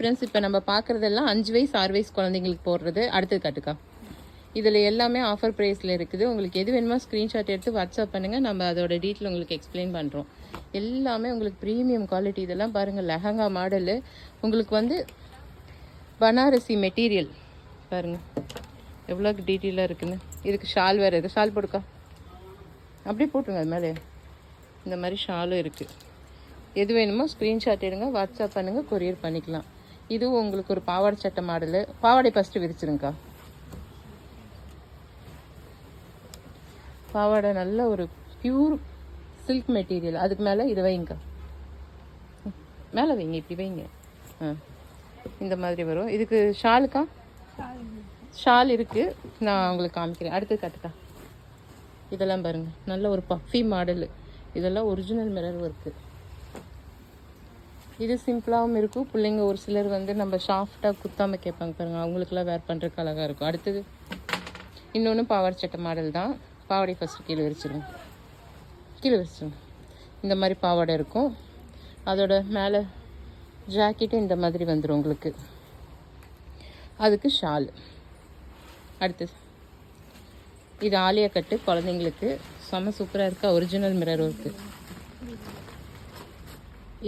Friends இப்போ நம்ம பார்க்குறதெல்லாம் 5 வயசு 6 வயசு குழந்தைங்களுக்கு போடுறது. அடுத்தது காட்டுக்கா. இதில் எல்லாமே ஆஃபர் ப்ரைஸில் இருக்குது. உங்களுக்கு எது வேணுமோ ஸ்க்ரீன்ஷாட் எடுத்து வாட்ஸ்அப் பண்ணுங்கள். நம்ம அதோட டீட்டெயில் உங்களுக்கு எக்ஸ்பிளைன் பண்ணுறோம். எல்லாமே உங்களுக்கு ப்ரீமியம் குவாலிட்டி. இதெல்லாம் பாருங்கள், லெஹங்கா மாடலு. உங்களுக்கு வந்து பனாரசி மெட்டீரியல் பாருங்கள் எவ்வளோ டீட்டெயிலாக இருக்குன்னு. இதுக்கு ஷால் வேறு இருக்குது. ஷால் போடுக்கா, அப்படியே போட்டுருங்க. அது மேலே இந்த மாதிரி ஷாலும் இருக்குது. எது வேணுமோ ஸ்க்ரீன்ஷாட் எடுங்க, வாட்ஸ்அப் பண்ணுங்கள், கொரியர் பண்ணிக்கலாம். இதுவும் உங்களுக்கு ஒரு பாவாடை சட்டை மாடலு. பாவாடை ஃபஸ்ட்டு விரிச்சிருங்கக்கா. பாவாடை நல்ல ஒரு பியூர் சில்க் மெட்டீரியல். அதுக்கு மேலே இதை வைங்க, மேலே வைங்க, இப்படி வைங்க. இந்த மாதிரி வரும். இதுக்கு ஷாலுக்கா, ஷால் இருக்குது, நான் உங்களுக்கு காமிக்கிறேன். அடுத்து காட்டுக்கா. இதெல்லாம் பாருங்கள், நல்ல ஒரு பஃபி மாடலு. இதெல்லாம் ஒரிஜினல் மிரர் ஒர்க்கு. இது சிம்பிளாகவும் இருக்கும். பிள்ளைங்க ஒரு சிலர் வந்து நம்ம சாஃப்டாக குத்தாமல் கேட்பாங்க பாருங்கள், அவங்களுக்குலாம் வேர் பண்ணுறதுக்கு அழகாக இருக்கும். அடுத்தது இன்னொன்று பாவாடை சட்டை மாடல் தான். பாவாடை ஃபஸ்ட்டு கீழே விரிச்சிருங்க, கீழே விரிச்சிருங்க. இந்த மாதிரி பாவாடை இருக்கும். அதோட மேலே ஜாக்கெட்டு இந்த மாதிரி வந்துடும் உங்களுக்கு. அதுக்கு ஷால். அடுத்தது இது ஆலியா கட்டு குழந்தைங்களுக்கு. செம்ம சூப்பராக இருக்கா, ஒரிஜினல் மிரர் ஒர்க்கு.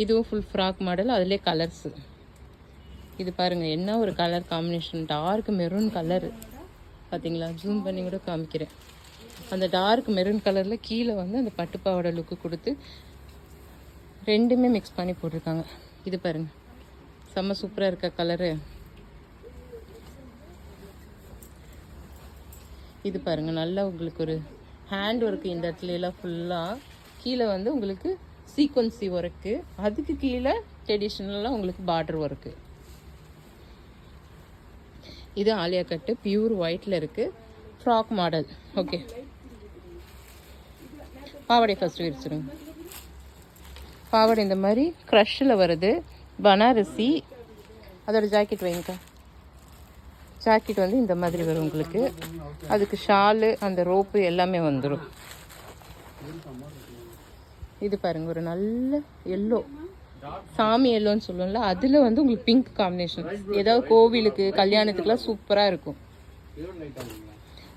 இதுவும் ஃபுல் ஃப்ராக் மாடல், அதிலே கலர்ஸு. இது பாருங்கள் என்ன ஒரு colour combination, dark maroon colour. பார்த்தீங்களா, ஜூம் பண்ணி கூட காமிக்கிறேன். அந்த டார்க் மெரூன் கலரில் கீழே வந்து அந்த பட்டுப்பாவோட லுக்கு கொடுத்து ரெண்டுமே மிக்ஸ் பண்ணி போட்டிருக்காங்க. இது பாருங்கள் செம்ம சூப்பராக இருக்க கலரு. இது பாருங்கள் நல்லா உங்களுக்கு ஒரு ஹேண்ட் ஒர்க்கு. இந்த இடத்துல எல்லாம் ஃபுல்லாக கீழே வந்து உங்களுக்கு சீக்வன்சி ஒர்க்கு, அதுக்கு கீழே ட்ரெடிஷ்னலாக உங்களுக்கு பார்டர் ஒர்க்கு. இது ஆலியா கட்டு பியூர் ஒயிட்டில் இருக்குது, ஃப்ராக் மாடல். ஓகே, பாவாடை ஃபஸ்ட்டு விரிச்சிருங்க. பாவாடை இந்த மாதிரி க்ரஷ்ஷில் வருது, பனாரசி. அதோட ஜாக்கெட் வைங்கக்கா. ஜாக்கெட் வந்து இந்த மாதிரி வரும் உங்களுக்கு. அதுக்கு ஷாலு, அந்த ரோப்பு எல்லாமே வந்துடும். இது பாருங்கள் ஒரு நல்ல எல்லோ, சாமி எல்லோன்னு சொல்லுவோம்ல, அதில் வந்து உங்களுக்கு பிங்க் காம்பினேஷன். ஏதாவது கோவிலுக்கு கல்யாணத்துக்குலாம் சூப்பராக இருக்கும்.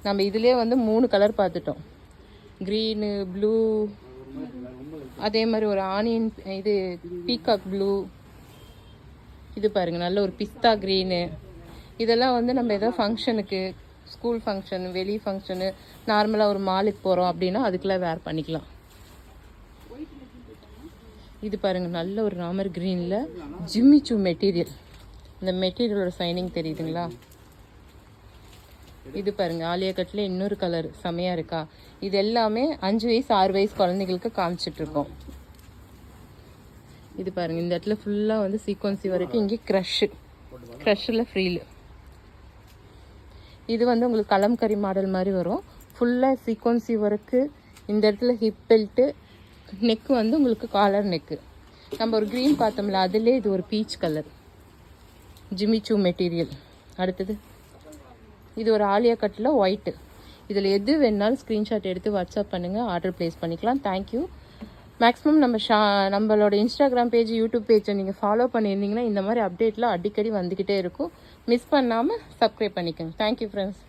நம்ம இதுலேயே வந்து 3 கலர் பார்த்துட்டோம், க்ரீனு, ப்ளூ, அதே மாதிரி ஒரு ஆனியன், இது பீகாக் ப்ளூ. இது பாருங்கள் நல்ல ஒரு பிஸ்தா க்ரீனு. இதெல்லாம் வந்து நம்ம ஏதாவது ஃபங்க்ஷனுக்கு, ஸ்கூல் ஃபங்க்ஷன், வெளி ஃபங்க்ஷனு, நார்மலாக ஒரு மாலுக்கு போகிறோம் அப்படின்னா அதுக்கெல்லாம் வேர் பண்ணிக்கலாம். இது பாருங்கள் நல்ல ஒரு ராமர் க்ரீனில் ஜிம்மிச்சூ மெட்டீரியல். இந்த மெட்டீரியலோட சைனிங் தெரியுதுங்களா. இது பாருங்கள் ஆலியா கட்டில் இன்னொரு கலர் செமையாக இருக்கா. இது எல்லாமே 5 வயசு 6 வயசு குழந்தைங்களுக்கு காமிச்சிட்ருக்கோம். இது பாருங்கள் இந்த இடத்துல ஃபுல்லாக வந்து சீக்வன்சி வரைக்கும். இங்கே க்ரஷ்ஷில் ஃப்ரீலு. இது வந்து உங்களுக்கு கலம்கரி மாடல் மாதிரி வரும். ஃபுல்லாக சீக்வன்சி ஒர்க்கு. இந்த இடத்துல ஹிப் பெல்ட்டு, நெக்கு வந்து உங்களுக்கு காலர் நெக்கு. நம்ம ஒரு க்ரீன் பார்த்தோம்ல, அதிலே இது ஒரு பீச் கலர் ஜிமிச்சூ மெட்டீரியல். அடுத்தது இது ஒரு ஆலியா கட்டில் ஒயிட்டு. இதில் எது வேணாலும் ஸ்க்ரீன்ஷாட் எடுத்து வாட்ஸ்அப் பண்ணுங்கள், ஆர்டர் ப்ளேஸ் பண்ணிக்கலாம். தேங்க்யூ. மேக்ஸிமம் நம்மளோட இன்ஸ்டாகிராம் பேஜ், யூடியூப் பேஜை நீங்கள் ஃபாலோ பண்ணியிருந்தீங்கன்னா இந்த மாதிரி அப்டேட்லாம் அடிக்கடி வந்துக்கிட்டே இருக்கும். மிஸ் பண்ணாமல் சப்ஸ்கிரைப் பண்ணிக்கோங்க. Thank you friends.